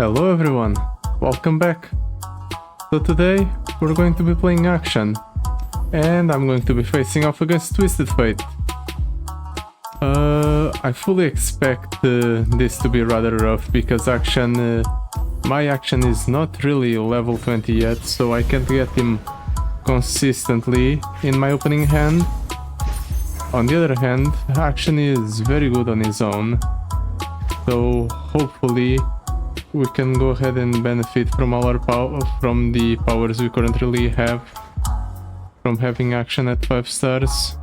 Hello everyone, welcome back. So today we're going to be playing Akshan, and I'm going to be facing off against Twisted Fate. I fully expect this to be rather rough because Akshan, my Akshan is not really level 20 yet, so I can't get him consistently in my opening hand. On the other hand, Akshan is very good on his own, so hopefully we can go ahead and benefit from all our from the powers we currently have from having Akshan at 5 stars,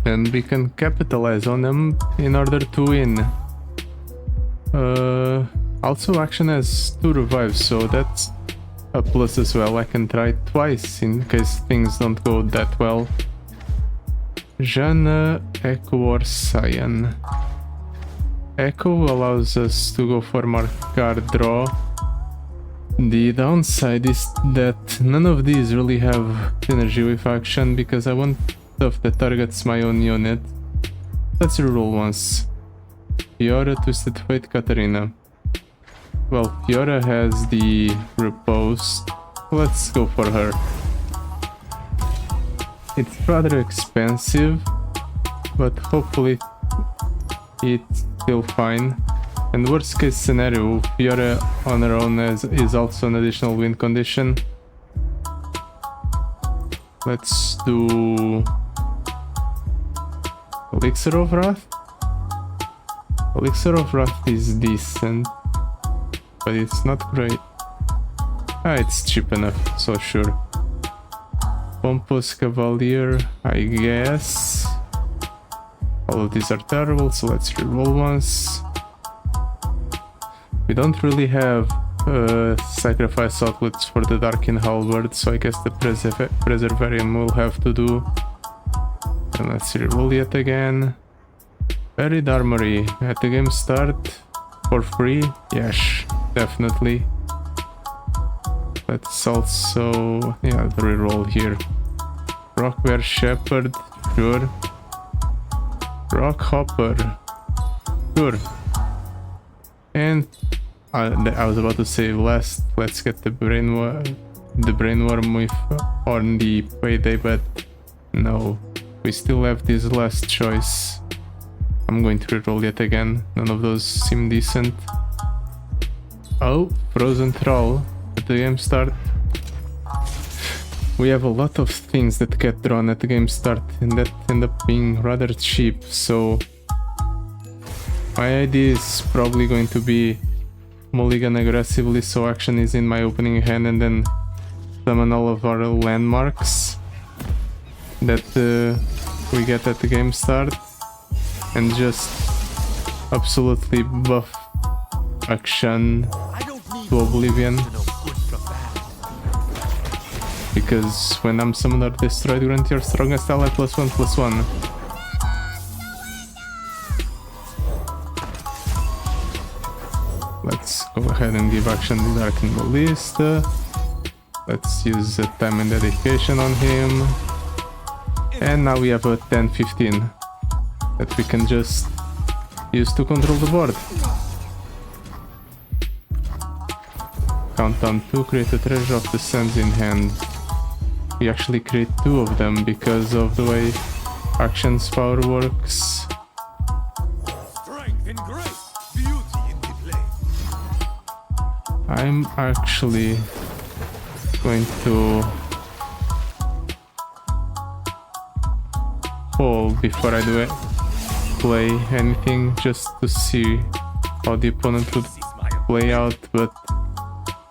and we can capitalize on them in order to win. Also, Akshan has 2 revives, so that's a plus as well. I can try twice in case things don't go that well. Jana, Echo or Cyan. Echo allows us to go for more card draw. The downside is that none of these really have synergy with Akshan because I want stuff that targets my own unit. Let's reroll once. Fiora, Twisted Fate, Katarina. Well, Fiora has the repose. Let's go for her. It's rather expensive, but hopefully it's still fine. And worst case scenario, Fiora on her own is also an additional win condition. Let's do Elixir of Wrath. Elixir of Wrath is decent, but it's not great. It's cheap enough, so sure. Pompous Cavalier, I guess. All of these are terrible, so let's reroll once. We don't really have sacrifice outlets for the Darkin Halberd, so I guess the Preservarium will have to do. And let's reroll yet again. Buried Armory at the game start for free? Yes, definitely. Let's also, reroll here. Rockbear Shepherd, sure. Rock Hopper, sure. And I was about to say last, let's get the Brainworm with on the payday, but no, we still have this last choice. I'm going to reroll yet again, none of those seem decent. Oh, Frozen Troll at the game start. We have a lot of things that get drawn at the game start and that end up being rather cheap, so my idea is probably going to be mulligan aggressively so Akshan is in my opening hand and then summon all of our landmarks that we get at the game start and just absolutely buff Akshan to oblivion. Because when I'm summoned or destroyed, grant your strongest ally +1/+1. Let's go ahead and give Akshan the Darkened Ballista. Let's use the time and dedication on him. And now we have a 10-15 that we can just use to control the board. Countdown 2, create a Treasure of the Sands in hand. We actually create 2 of them because of the way Akshan's power works. Strength and grace, beauty in display. I'm actually going to hold before I do play anything just to see how the opponent would play out, but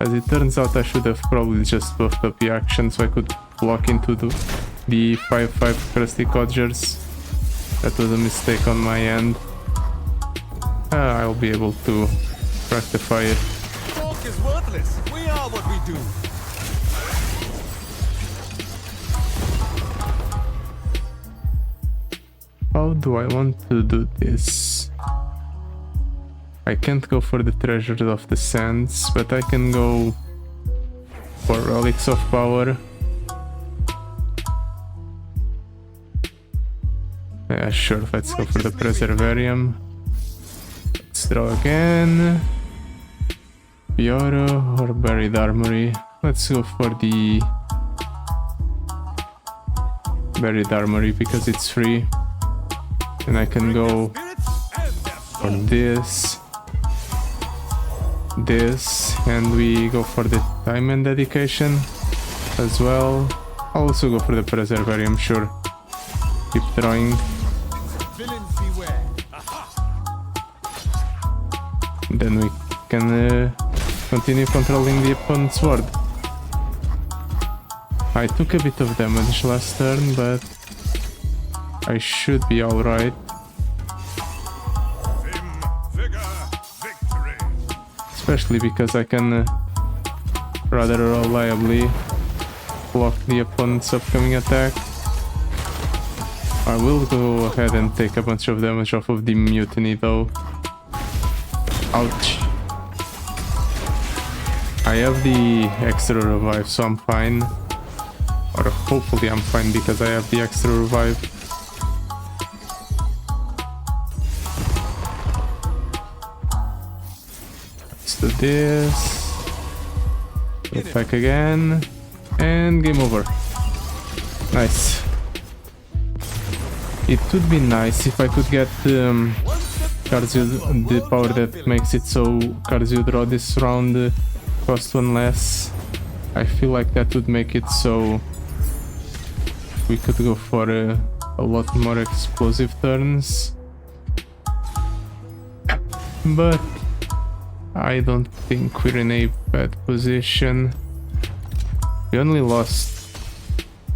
as it turns out I should have probably just buffed up the Akshan so I could block into the 5/5 Crusty Codgers. That was a mistake on my end. I'll be able to rectify it. Talk is worthless. We are what we do. How do I want to do this? I can't go for the Treasure of the Sands, but I can go for Relics of Power. Yeah, sure, let's go for the Preservarium. Let's draw again. Fiora or Buried Armory? Let's go for the Buried Armory because it's free. And I can go for this, and we go for the time and dedication as well. I'll also go for the Preservarium, sure. Keep drawing. Villains beware. Then we can continue controlling the opponent's sword. I took a bit of damage last turn, but I should be alright. Especially because I can rather reliably block the opponent's upcoming attack. I will go ahead and take a bunch of damage off of the mutiny though. Ouch. I have the extra revive, so I'm fine. Or hopefully I'm fine because I have the extra revive. Let's do this. Attack again. And game over. Nice. It would be nice if I could get cards you, the power that makes it so cards you draw this round cost one less. I feel like that would make it so we could go for a lot more explosive turns. But I don't think we're in a bad position. We only lost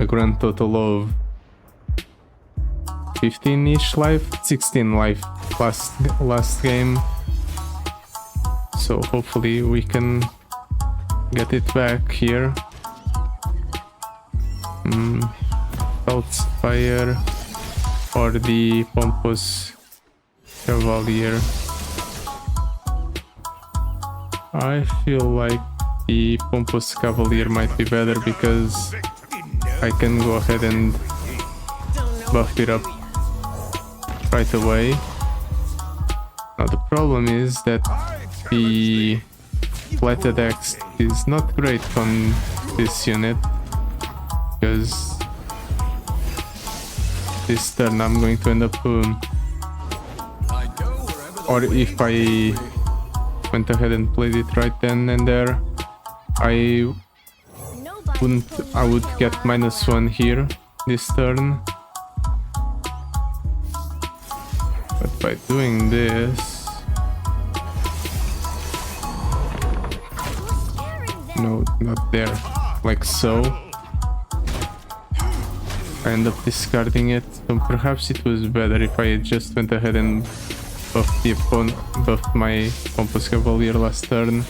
a grand total of 15-ish life, 16 life last game. So hopefully we can get it back here. Fire or the Pompous Cavalier. I feel like the Pompous Cavalier might be better because I can go ahead and buff it up right away. Now the problem is that the Flatted Axe is not great on this unit because this turn I'm going to end up or if I went ahead and played it right then and there, I would get -1 here this turn. But by doing this, no, not there, like so, I end up discarding it. So perhaps it was better if I just went ahead and buffed my Pompous Cavalier last turn.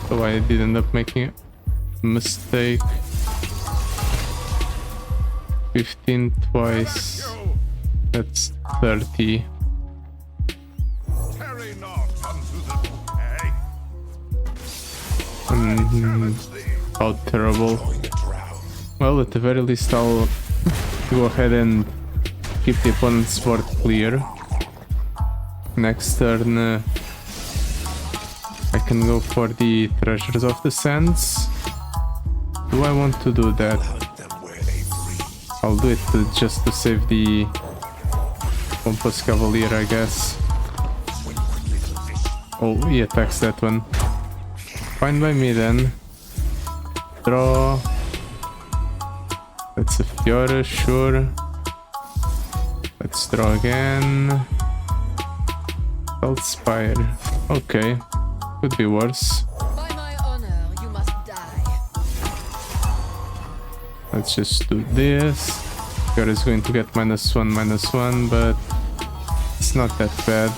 So I did end up making a mistake. 15 twice. That's 30. How terrible. Well, at the very least I'll go ahead and keep the opponent's board clear. Next turn I can go for the Treasures of the Sands. Do I want to do that? I'll do it just to save the Pompous Cavalier, I guess. Oh, he attacks that one. Fine by me then. Draw. That's a Fiora, sure. Let's draw again. Spire. Okay. Could be worse. By my honor, you must die. Let's just do this. Fiora is going to get -1, but it's not that bad.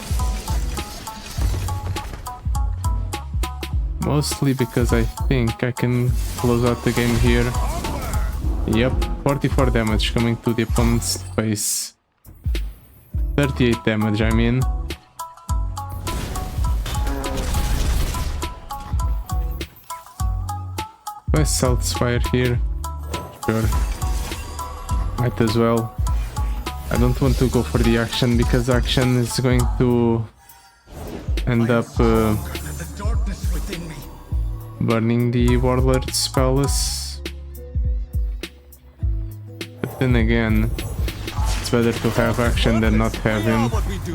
Mostly because I think I can close out the game here. Yep, 44 damage coming to the opponent's face. 38 damage, I mean. Let's Salt Spire here. Sure. Might as well. I don't want to go for the action because action is going to end up burning the Warlord's Palace. But then again, it's better to have action than not have We know him. what we do.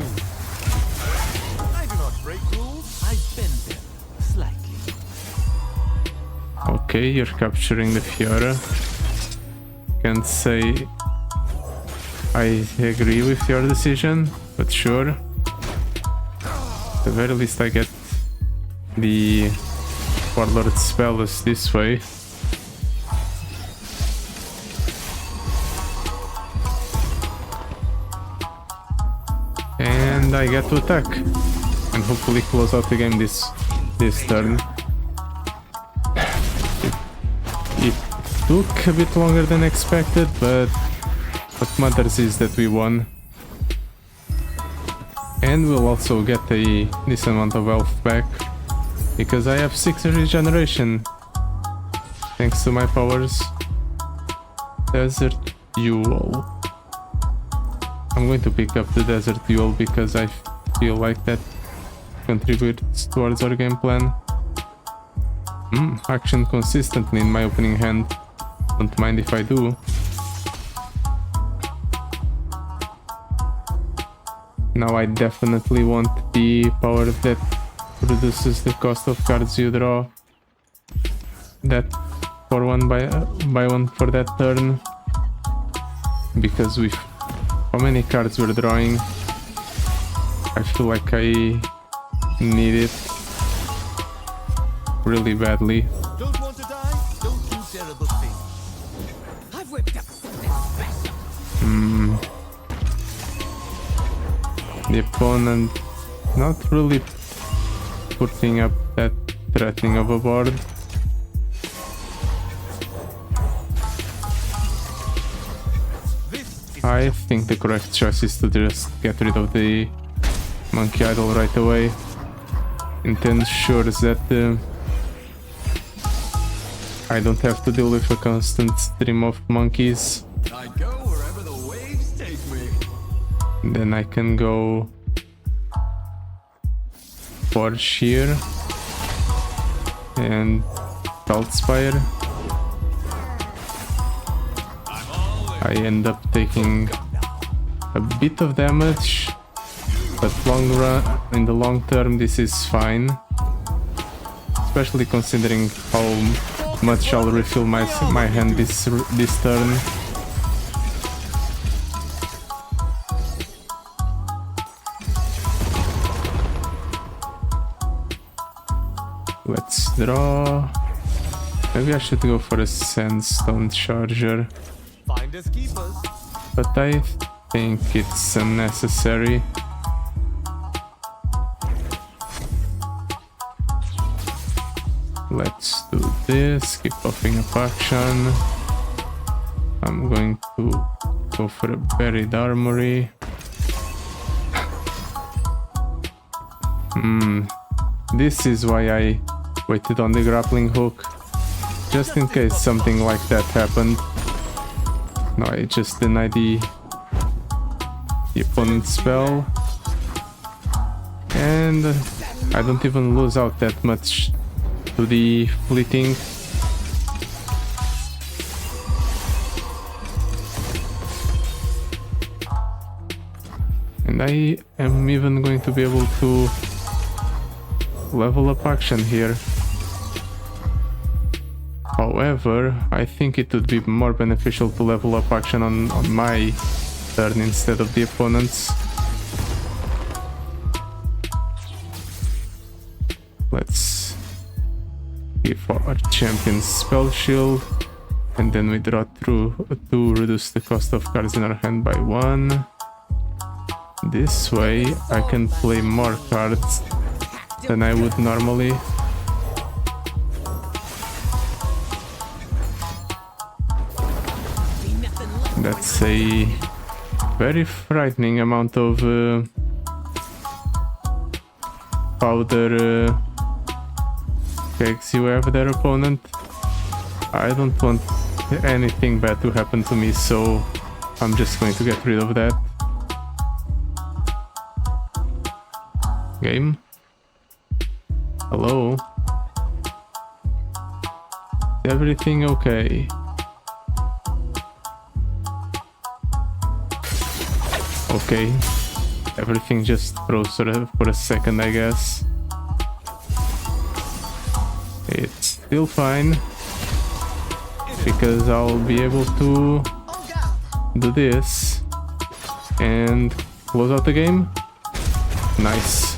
I do not break rules. I bend them slightly. Okay, you're capturing the Fiora. Can't say I agree with your decision, but sure. At the very least I get the Warlord's Palace this way. And I get to attack and hopefully close out the game this turn. It took a bit longer than expected, but what matters is that we won. And we'll also get a decent amount of health back, because I have 6 regeneration thanks to my powers. Desert Duel. I'm going to pick up the Desert Duel because I feel like that contributes towards our game plan. Action consistently in my opening hand. Don't mind if I do. Now I definitely want the power that reduces the cost of cards you draw. That for one by one for that turn. Because with how many cards we're drawing, I feel like I need it really badly. Don't want to die? Don't do terrible things. I've whipped up something special. The opponent not really putting up that threatening of a board. I think the correct choice is to just get rid of the monkey idol right away. It ensures that I don't have to deal with a constant stream of monkeys. I go wherever the waves take me. Then I can go for Shear and Feldspire. I end up taking a bit of damage, but in the long term this is fine. Especially considering how much I'll refill my hand this turn. Let's draw. Maybe I should go for a Sandstone Charger, Finders keepers. but I think it's unnecessary. Let's do this, keep buffing up action. I'm going to go for a Buried Armory. This is why I waited on the grappling hook, just in case something like that happened. No, I just denied the opponent's spell, and I don't even lose out that much to the fleeting. And I am even going to be able to level up action here. However, I think it would be more beneficial to level up action on my turn instead of the opponent's. Let's give our champion Spell Shield, and then we draw through to reduce the cost of cards in our hand by 1. This way I can play more cards than I would normally. That's a very frightening amount of powder kegs you have there, opponent. I don't want anything bad to happen to me, so I'm just going to get rid of that. Game. Hello? Everything okay? Okay. Everything just froze for a second, I guess. It's still fine. Because I'll be able to do this and close out the game. Nice.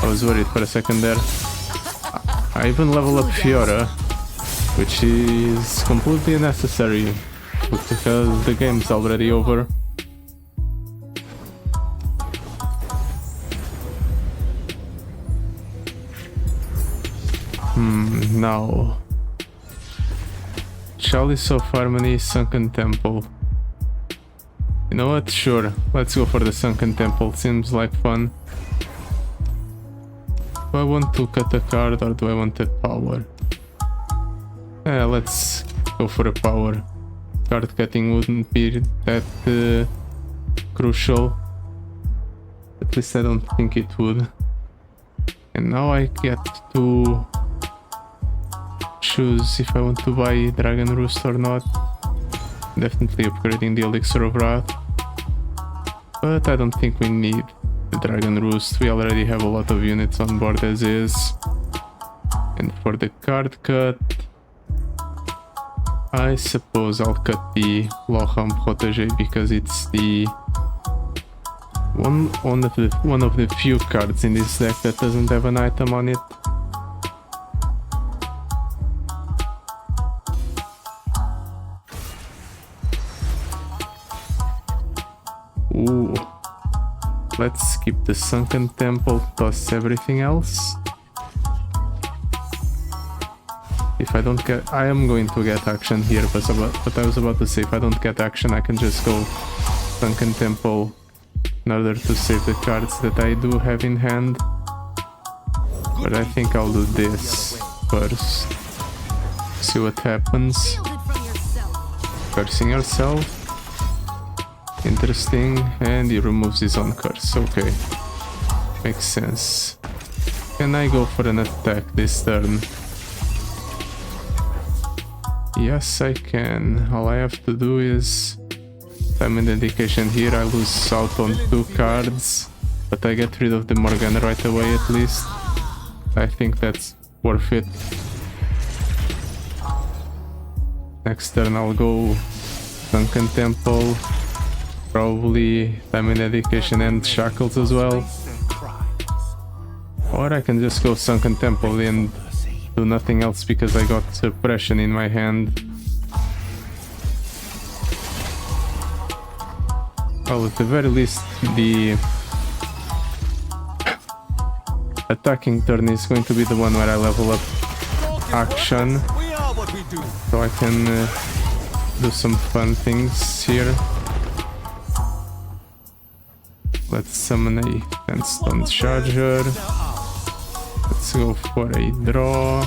I was worried for a second there. I even level up Fiora, which is completely unnecessary because the game's already over. Now Chalice of Harmony, Sunken Temple. You know what? Sure, let's go for the Sunken Temple, seems like fun. Do I want to cut a card or do I want a power? Let's go for a power. Card cutting wouldn't be that crucial. At least I don't think it would. And now I get to choose if I want to buy Dragon Roost or not. Definitely upgrading the Elixir of Wrath. But I don't think we need the Dragon Roost. We already have a lot of units on board as is. And for the card cut, I suppose I'll cut the Loham Protege because it's the one of the few cards in this deck that doesn't have an item on it. Ooh. Let's skip the Sunken Temple plus everything else. If I don't get... I am going to get action here, but I was about to say, if I don't get action, I can just go Sunken Temple in order to save the cards that I do have in hand. But I think I'll do this first. See what happens. Cursing yourself. Interesting, and he removes his own curse. Okay, makes sense. Can I go for an attack this turn? Yes, I can. All I have to do is time and dedication here. I lose out on 2 cards, but I get rid of the Morgana right away at least. I think that's worth it. Next turn I'll go Sunken Temple. Probably time and dedication and shackles as well. Or I can just go Sunken Temple and do nothing else because I got suppression in my hand. Well, at the very least, the attacking turn is going to be the one where I level up Akshan. So I can do some fun things here. Let's summon a 10-stone charger. Let's go for a draw.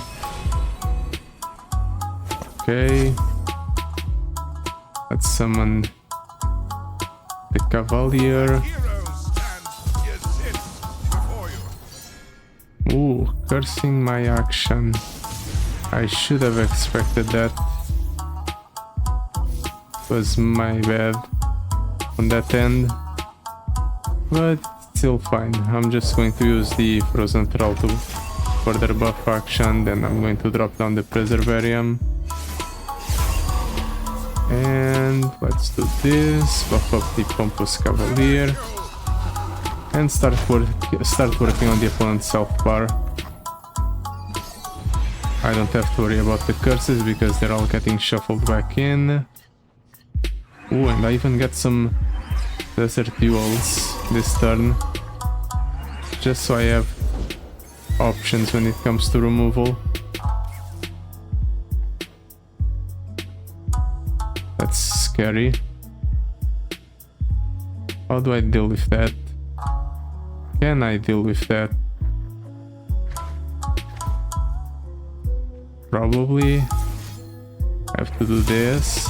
Okay. Let's summon the Cavalier. Ooh, cursing my action. I should have expected that. Was my bad on that end. But still fine. I'm just going to use the Frozen Thrall to further buff action, then I'm going to drop down the Preservarium. And let's do this, buff up the Pompous Cavalier, and start working on the opponent's health bar. I don't have to worry about the curses because they're all getting shuffled back in. Ooh, and I even get some Desert Duels this turn, just so I have options when it comes to removal. That's scary. How do I deal with that? Can I deal with that? Probably. I have to do this.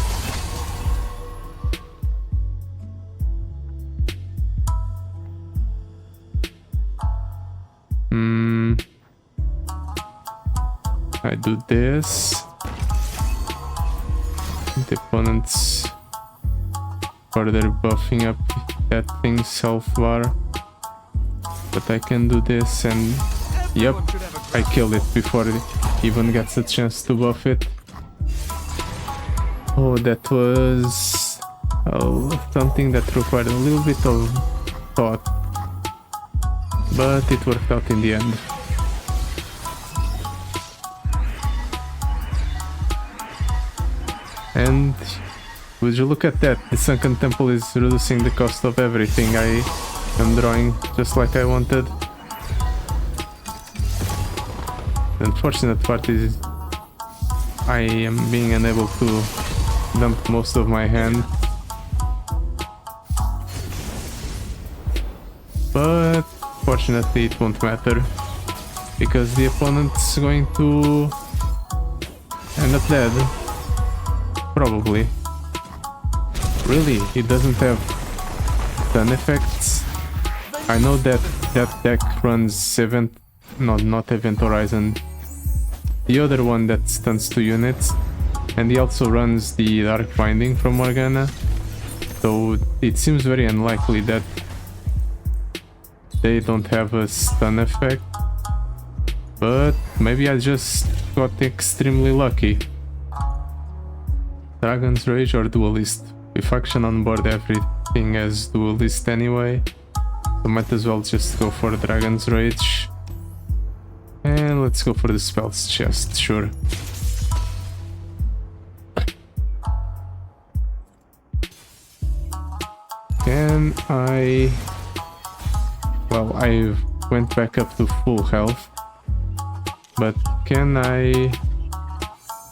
I do this. The opponent's further buffing up that thing's health bar. But I can do this and yep, I kill it before it even gets a chance to buff it. Oh, that was something that required a little bit of thought, but it worked out in the end. And would you look at that, the Sunken Temple is reducing the cost of everything I am drawing, just like I wanted. The unfortunate part is I am being unable to dump most of my hand. But fortunately it won't matter, because the opponent's going to end up dead. Probably. Really? It doesn't have stun effects? I know that that deck runs event... No, not Event Horizon. The other one that stuns 2 units. And he also runs the Dark Binding from Morgana. So it seems very unlikely that they don't have a stun effect. But maybe I just got extremely lucky. Dragon's Rage or Duelist? With action on board, everything as Duelist anyway. So might as well just go for Dragon's Rage. And let's go for the spells chest, sure. Can I... Well, I went back up to full health. But can I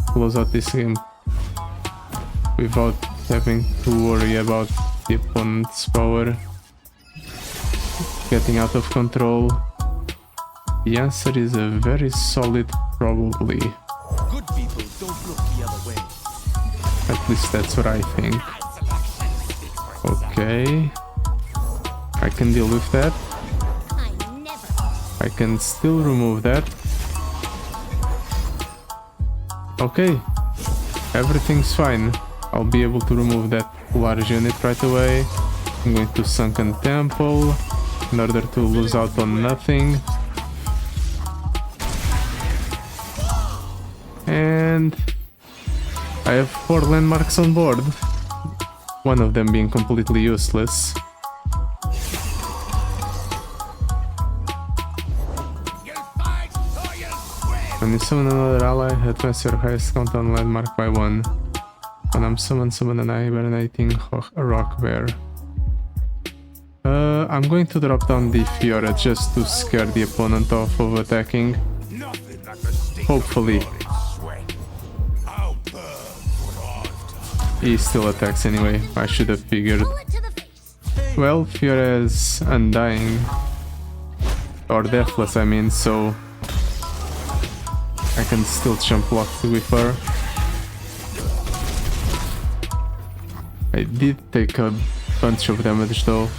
close out this game without having to worry about the opponent's power getting out of control? The answer is a very solid probably. Good people don't look the other way. At least that's what I think. Okay. I can deal with that. I can still remove that. Okay. Everything's fine. I'll be able to remove that large unit right away. I'm going to Sunken Temple in order to lose out on nothing. And I have 4 landmarks on board. One of them being completely useless. When you summon another ally, advance your highest count on landmark by 1. When I'm summoned, summon an hibernating rock bear. I'm going to drop down the Fiora just to scare the opponent off of attacking. Hopefully. He still attacks anyway, I should have figured. Well, Fiora is undying. Or deathless, I mean, so I can still jump block with her. I did take a bunch of damage though.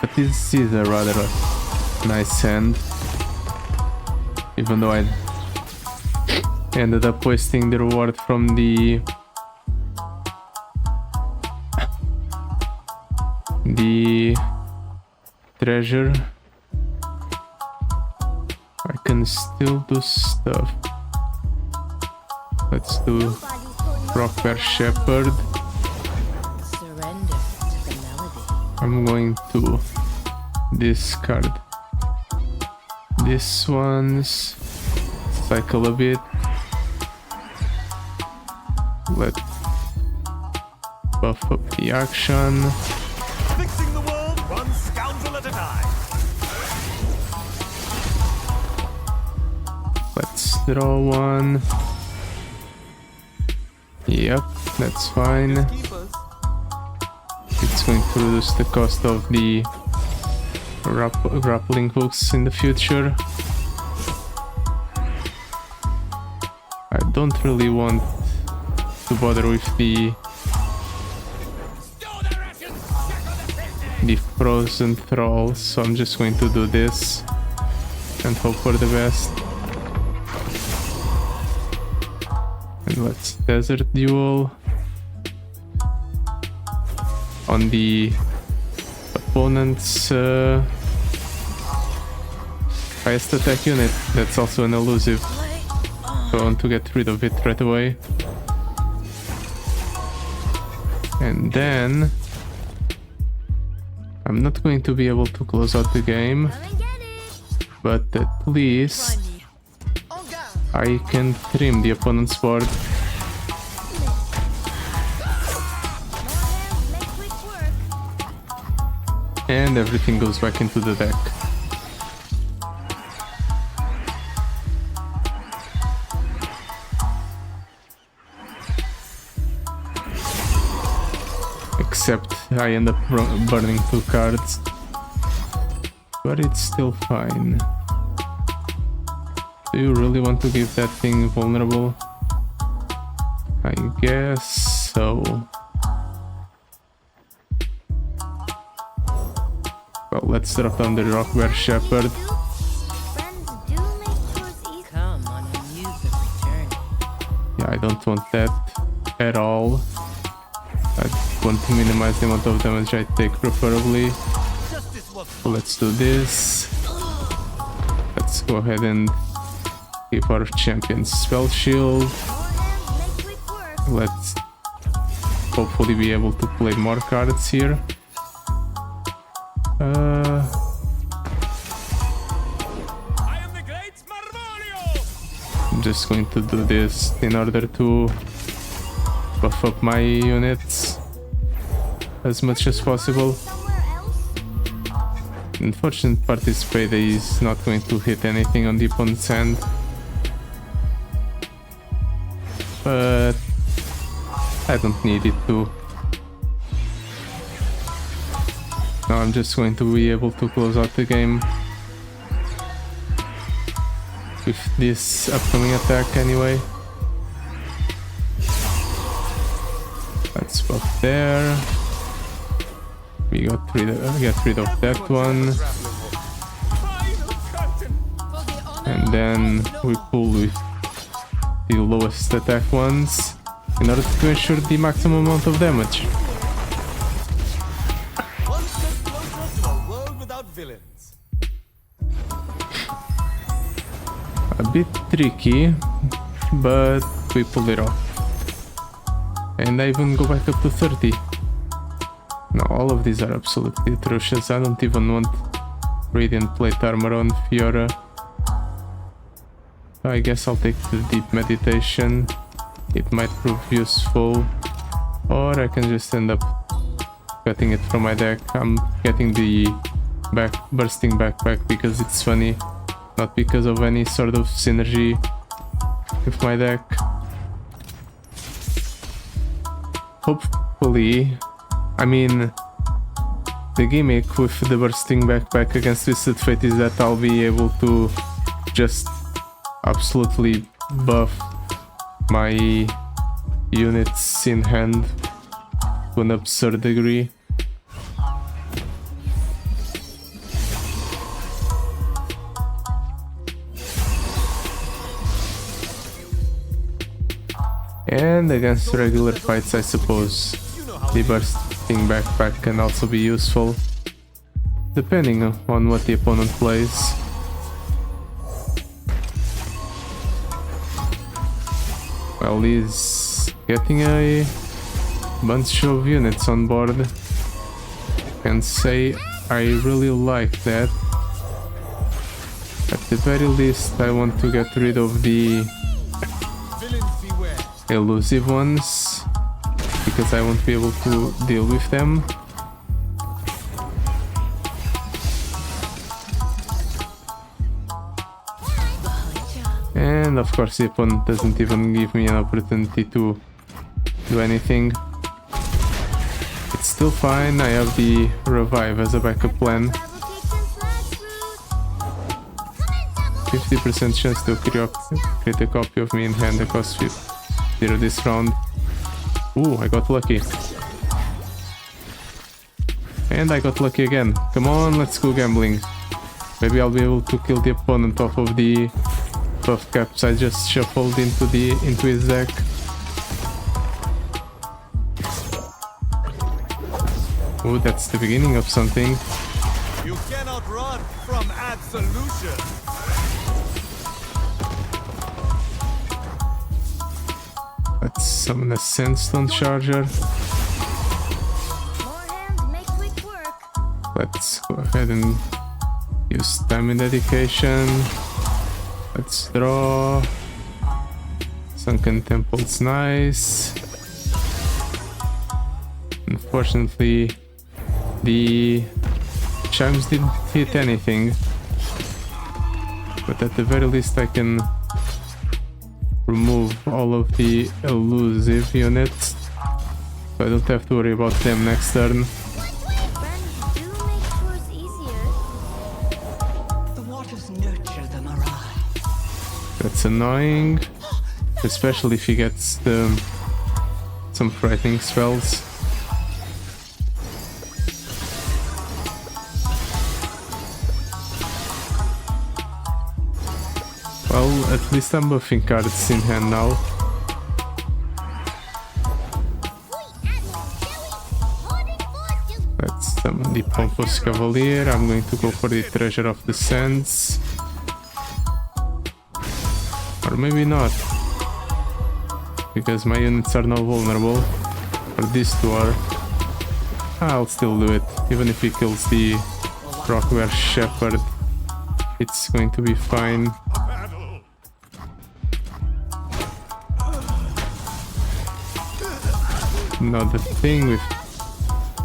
But this is a rather nice hand. Even though I ended up wasting the reward from the treasure, I can still do stuff. Let's do Rock Bear Shepherd. Surrender to the melody. I'm going to discard this one's, cycle a bit. Let's buff up the action. Fixing the world one scoundrel at a time. Let's draw one. Yep, that's fine. It's going to reduce the cost of the grappling hooks in the future. I don't really want to bother with the the frozen thralls, so I'm just going to do this and hope for the best. And let's desert duel on the opponent's highest attack unit. That's also an elusive, so I want to get rid of it right away. And then I'm not going to be able to close out the game, but at least I can trim the opponent's board. And everything goes back into the deck. Except I end up burning 2 cards. But it's still fine. Do you really want to give that thing vulnerable? I guess so. Well, let's drop down the Rock Bear Shepherd. Come on a music return. Yeah, I don't want that at all. I want to minimize the amount of damage I take preferably. So let's do this. Let's go ahead and give our champion spell shield. Let's hopefully be able to play more cards here. I'm just going to do this in order to buff up my units as much as possible. The unfortunate part is Payday is not going to hit anything on the opponent's hand. But I don't need it to. Now I'm just going to be able to close out the game with this upcoming attack anyway. Let's buff there. We get rid of that one. And then we pull with the lowest attack ones in order to ensure the maximum amount of damage. A bit tricky, but we pulled it off. And I even go back up to 30. No, all of these are absolutely atrocious. I don't even want Radiant Plate Armor on Fiora. I guess I'll take the Deep Meditation. It might prove useful. Or I can just end up cutting it from my deck. I'm getting the Bursting Backpack because it's funny, not because of any sort of synergy with my deck. Hopefully, I mean, the gimmick with the Bursting Backpack against Twisted Fate is that I'll be able to just absolutely buff my units in hand to an absurd degree. And against regular fights, I suppose the Bursting Backpack can also be useful, depending on what the opponent plays. Well, he's getting a bunch of units on board, and say I really like that. At the very least, I want to get rid of the elusive ones, because I won't be able to deal with them. And of course the opponent doesn't even give me an opportunity to do anything. It's still fine, I have the revive as a backup plan. 50% chance to create a copy of me in hand that costs 0 this round. Ooh, I got lucky. And I got lucky again. Come on, let's go gambling. Maybe I'll be able to kill the opponent off of the buff caps I just shuffled into his deck. Oh, that's the beginning of something. You cannot run from absolution. Let's summon a Sandstone Charger. More hands make quick work. Let's go ahead and use Time and Dedication. Let's draw. Sunken Temple's nice. Unfortunately, the chimes didn't hit anything. But at the very least I can remove all of the elusive units. So I don't have to worry about them next turn. Friends do make chores easier. The waters nurture the mirage. That's annoying. Especially if he gets some frightening spells. Well, at least I'm buffing cards in hand now. Let's summon the Pompous Cavalier. I'm going to go for the Treasure of the Sands. Or maybe not. Because my units are now vulnerable. Or these two are. I'll still do it. Even if he kills the Rockwear Shepherd, it's going to be fine. Now the thing with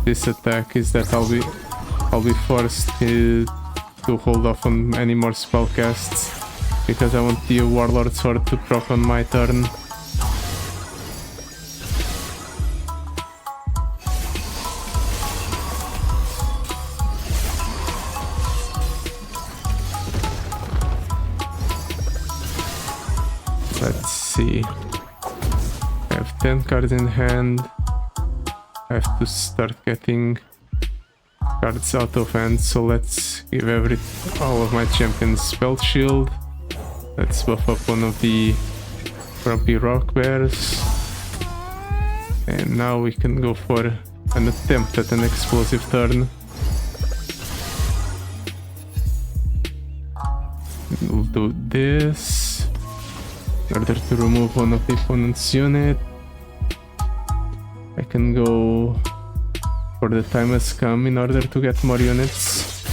this attack is that I'll be forced to hold off on any more spell casts because I want the Warlord Sword to proc on my turn. Let's see. I have 10 cards in hand. I have to start getting cards out of hand, so let's give all of my champions Spell Shield. Let's buff up one of the Grumpy Rock Bears. And now we can go for an attempt at an explosive turn. We'll do this in order to remove one of the opponent's unit. I can go for the Time Has Come in order to get more units.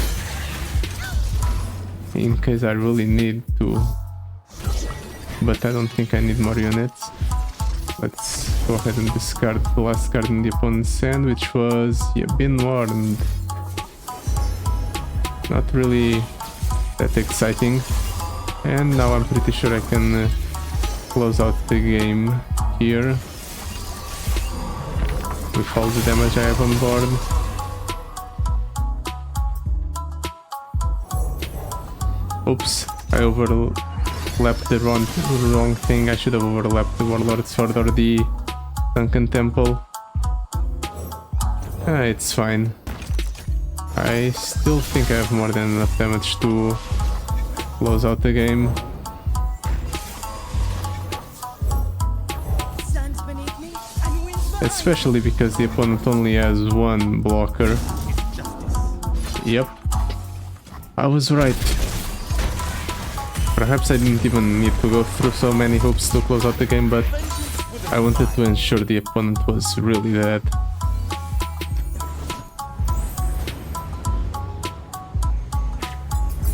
In case I really need to. But I don't think I need more units. Let's go ahead and discard the last card in the opponent's hand, which was You've Been Warned. Not really that exciting. And now I'm pretty sure I can close out the game here. With all the damage I have on board. Oops, I overlapped the wrong thing. I should have overlapped the Warlord Sword or the Sunken Temple. It's fine. I still think I have more than enough damage to close out the game. Stands beneath me and wins the Especially because the opponent only has one blocker. Yep, I was right. Perhaps I didn't even need to go through so many hoops to close out the game, but I wanted to ensure the opponent was really dead.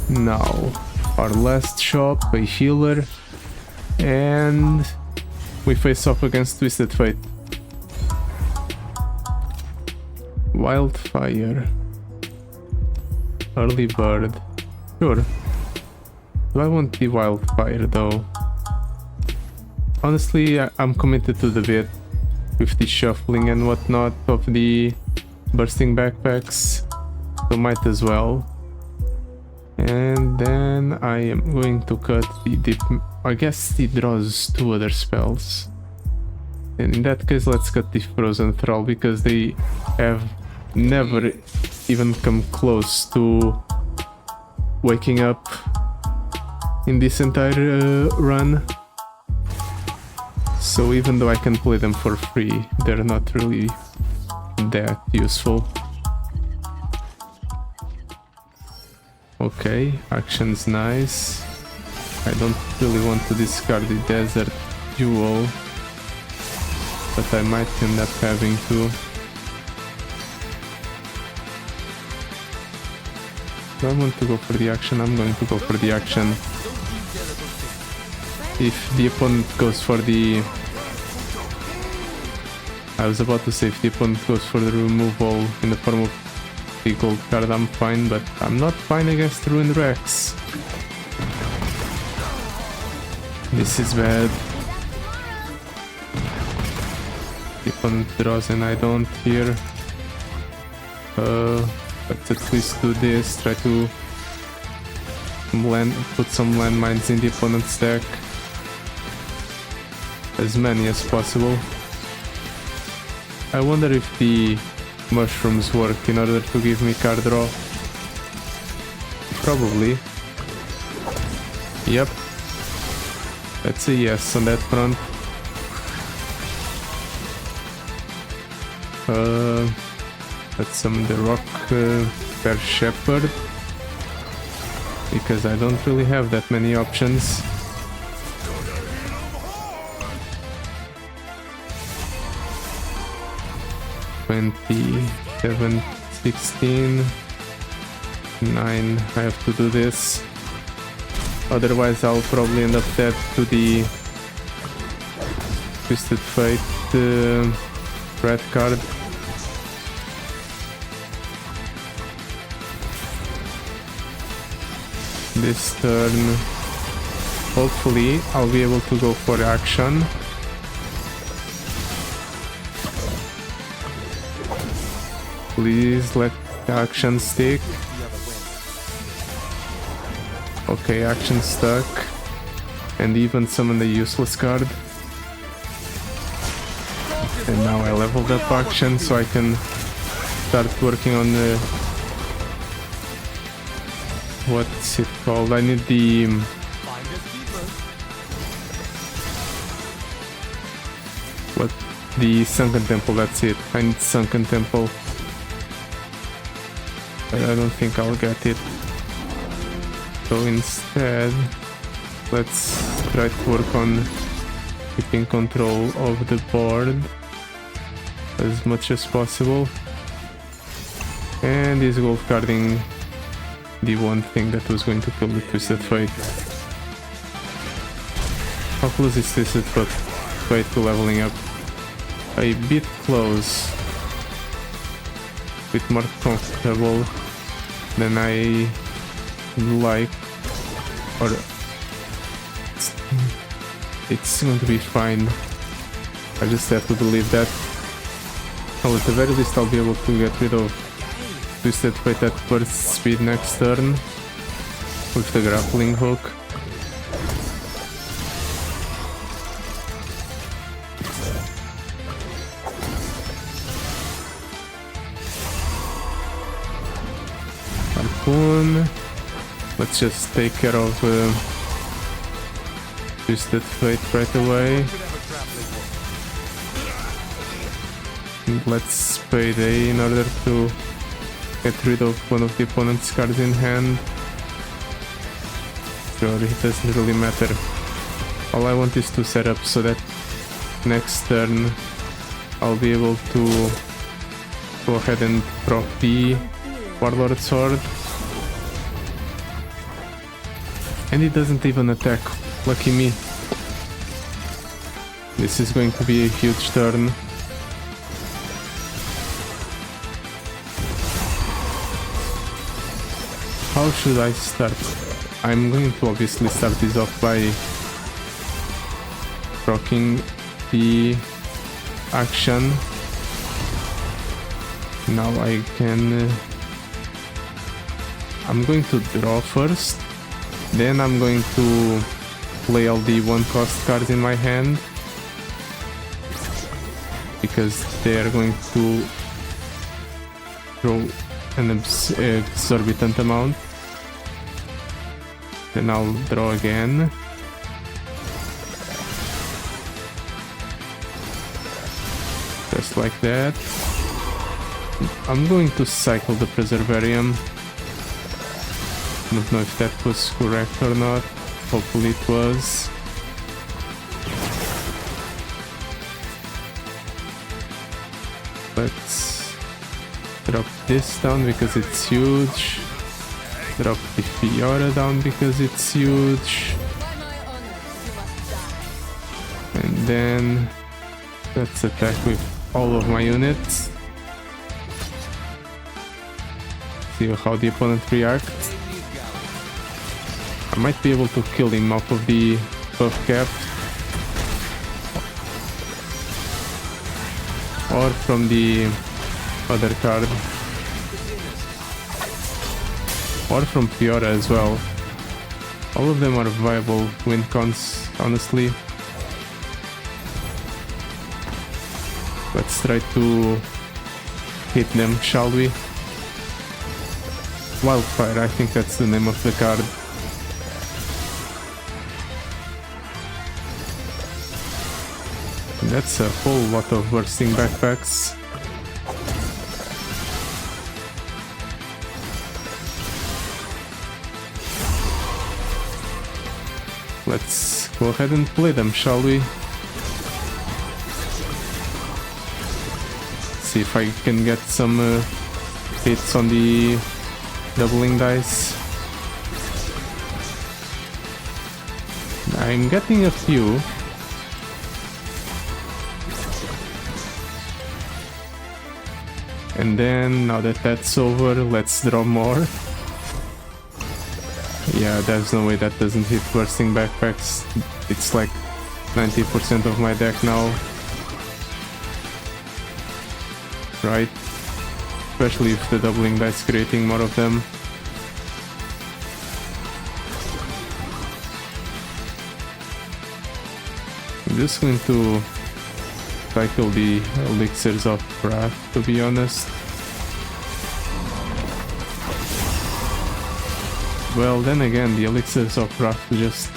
Now, our last shop, a healer, and we face off against Twisted Fate. Wildfire. Early Bird. Sure. Do I want the Wildfire though? Honestly, I'm committed to the bit with the shuffling and whatnot of the bursting backpacks, so might as well. And then I am going to cut the I guess he draws two other spells. And in that case, let's cut the Frozen Thrall because they have never even come close to waking up in this entire run. So even though I can play them for free, they're not really that useful. Okay, action's nice. I don't really want to discard the desert jewel, but I might end up having to. Do I want to go for the action? I'm going to go for the action. If the opponent goes for the... I was about to say if the opponent goes for the removal in the form of the gold card, I'm fine, but I'm not fine against Ruined Rex. This is bad. The opponent draws and I don't here. Let's at least do this, try to put some landmines in the opponent's deck. As many as possible. I wonder if the mushrooms work in order to give me card draw. Probably. Yep. That's a yes on that front. Let's summon the rock Fair Shepherd, because I don't really have that many options. $27, $16, $9. I have to do this. Otherwise, I'll probably end up dead to the Twisted Fate red card. This turn, hopefully, I'll be able to go for action. Please let the action stick. Okay, action stuck. And even summon the useless card. And now I leveled up action so I can start working on the... What's it called? I need the... What? The Sunken Temple, that's it. I need Sunken Temple. But I don't think I'll get it. So instead, let's try to work on keeping control of the board as much as possible. And is gold carding the one thing that was going to kill the Twisted Fate. How close is Twisted Fate to leveling up? A bit close. Bit more comfortable than I like, or it's going to be fine. I just have to believe that. Well, at the very least I'll be able to get rid of Twisted Fate at burst speed next turn with the grappling hook. Harpoon. Let's just take care of Twisted Fate right away. And let's payday in order to get rid of one of the opponent's cards in hand. Sure, it doesn't really matter. All I want is to set up so that next turn I'll be able to go ahead and drop the Warlord Sword. And it doesn't even attack. Lucky me. This is going to be a huge turn. How should I start? I'm going to obviously start this off by rocking the action. Now I can... I'm going to draw first. Then I'm going to play all the one-cost cards in my hand, because they are going to throw an exorbitant amount. Then I'll draw again. Just like that. I'm going to cycle the Preservarium. Don't know if that was correct or not. Hopefully it was. Let's drop this down because it's huge. Drop the Fiora down because it's huge. And then let's attack with all of my units. See how the opponent reacts. I might be able to kill him off of the buff cap. Or from the other card. Or from Fiora as well. All of them are viable win cons, honestly. Let's try to hit them, shall we? Wildfire, I think that's the name of the card. That's a whole lot of bursting backpacks. Let's go ahead and play them, shall we? See if I can get some hits on the doubling dice. I'm getting a few. And then, now that that's over, let's draw more. Yeah, there's no way that doesn't hit bursting backpacks. It's like 90% of my deck now. Right? Especially if the doubling dice creating more of them. I'm just going to cycle the elixirs of wrath, to be honest. Well, then again, the elixirs of wrath just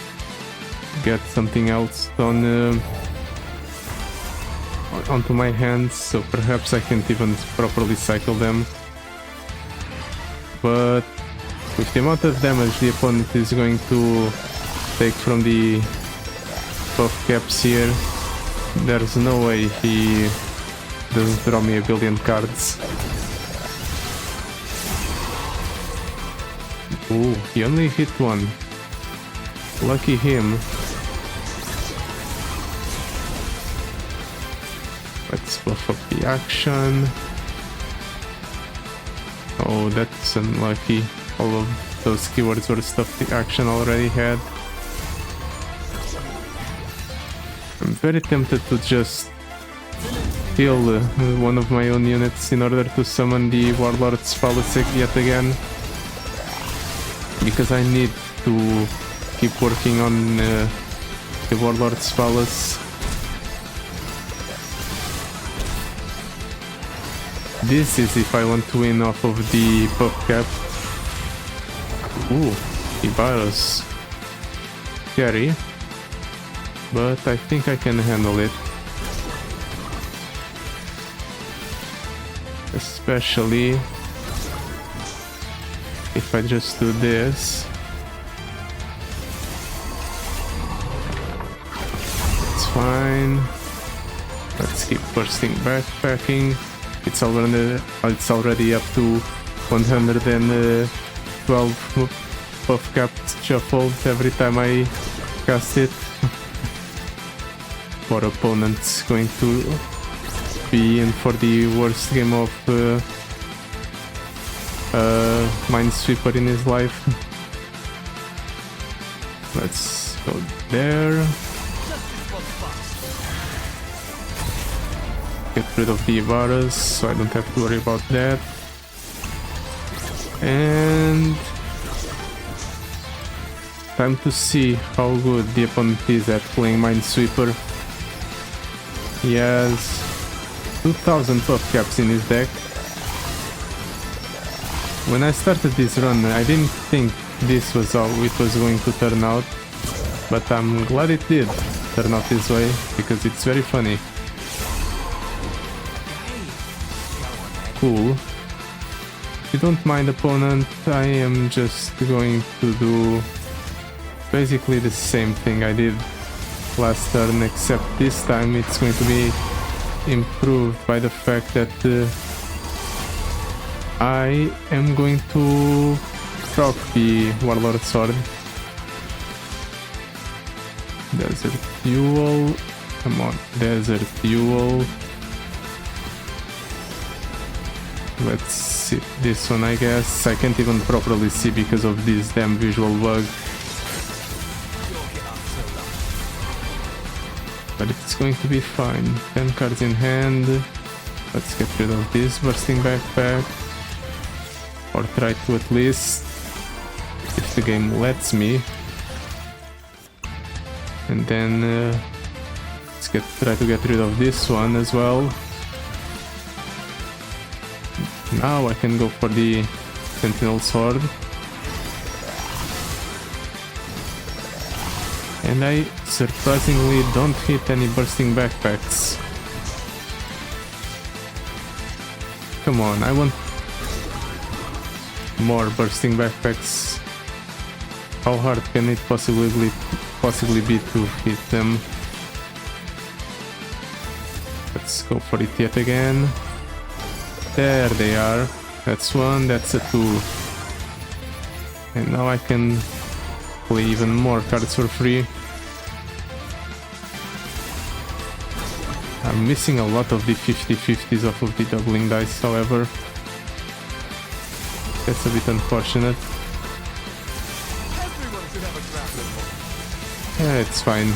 get something else onto my hands, so perhaps I can't even properly cycle them. But with the amount of damage the opponent is going to take from the buff caps here, there's no way he doesn't draw me a billion cards. Ooh, he only hit one. Lucky him. Let's buff up the action. Oh, that's unlucky. All of those keywords were stuff the action already had. I'm very tempted to just heal one of my own units in order to summon the Warlord's Palace yet again. Because I need to keep working on the Warlord's Palace. This is if I want to win off of the buff cap. Ooh, Ibarus. Scary. But I think I can handle it. Especially if I just do this. It's fine. Let's keep bursting backpacking. It's already up to 112 buff caps shuffled every time I cast it. Our opponent's going to be in for the worst game of Minesweeper in his life. Let's go there. Get rid of the Ibarus, so I don't have to worry about that. And time to see how good the opponent is at playing Minesweeper. He has 2000 buff caps in his deck. When I started this run, I didn't think this was how it was going to turn out, but I'm glad it did turn out this way, because it's very funny. Cool. If you don't mind, opponent, I am just going to do basically the same thing I did last turn, except this time it's going to be improved by the fact that I am going to proc the Warlord Sword. Desert Fuel, come on, Desert Fuel. Let's see this one, I guess. I can't even properly see because of this damn visual bug. But it's going to be fine. 10 cards in hand. Let's get rid of this bursting backpack. Or try to at least, if the game lets me. And then let's try to get rid of this one as well. Now I can go for the Sentinel Sword. And I surprisingly don't hit any bursting backpacks. Come on, I want more bursting backpacks. How hard can it possibly be to hit them? Let's go for it yet again. There they are. That's one, that's a two. And now I can play even more cards for free. I'm missing a lot of the 50-50s off of the doubling dice, however. That's a bit unfortunate. Yeah, it's fine.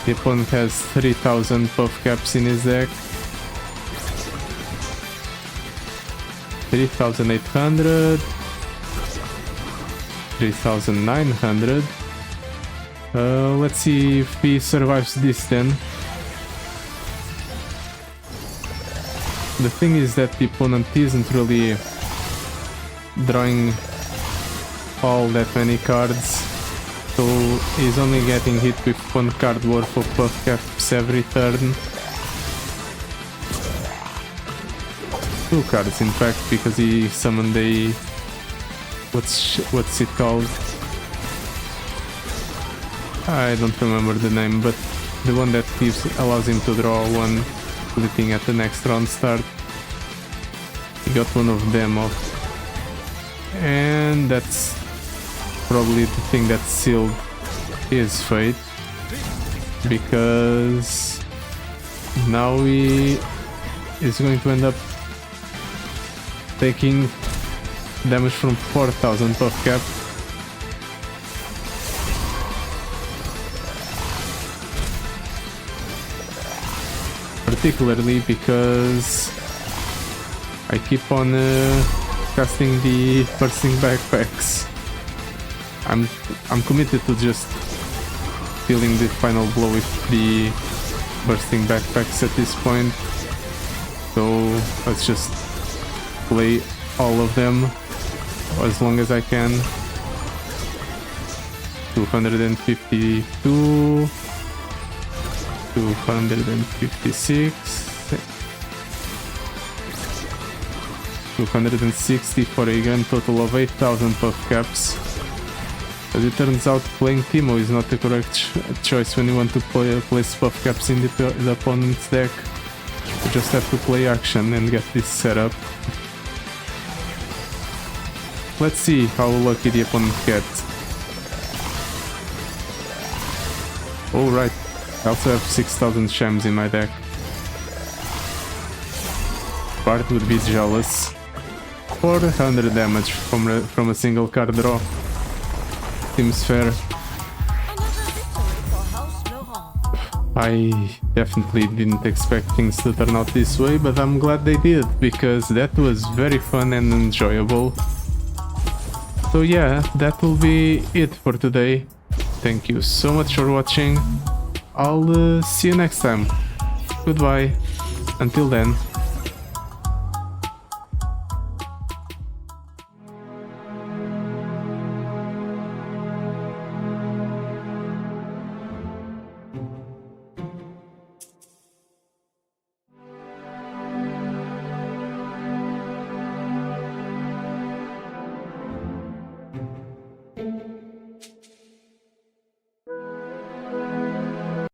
The opponent has 3000 buff caps in his deck. 3800. 3900. Let's see if he survives this then. The thing is that the opponent isn't really drawing all that many cards, so he's only getting hit with one card worth of buff caps every turn. Two cards in fact, because he summoned a... what's it called? I don't remember the name, but the one that allows him to draw one flipping at the next round start. He got one of them off. And that's probably the thing that sealed his fate, because now he is going to end up taking damage from 4000 buff cap. Particularly because I keep on casting the bursting backpacks. I'm committed to just dealing the final blow with the bursting backpacks at this point. So let's just play all of them as long as I can. 252, 256, 260 for a grand total of 8000 buff caps. As it turns out, playing Teemo is not the correct choice when you want to place buff caps in the opponent's deck. You just have to play Akshan and get this set up. Let's see how lucky the opponent gets. Oh right, I also have 6000 shams in my deck. Bart would be jealous. 400 damage from a single card draw. Seems fair. I definitely didn't expect things to turn out this way, but I'm glad they did, because that was very fun and enjoyable. So yeah, that will be it for today. Thank you so much for watching. I'll see you next time. Goodbye. Until then.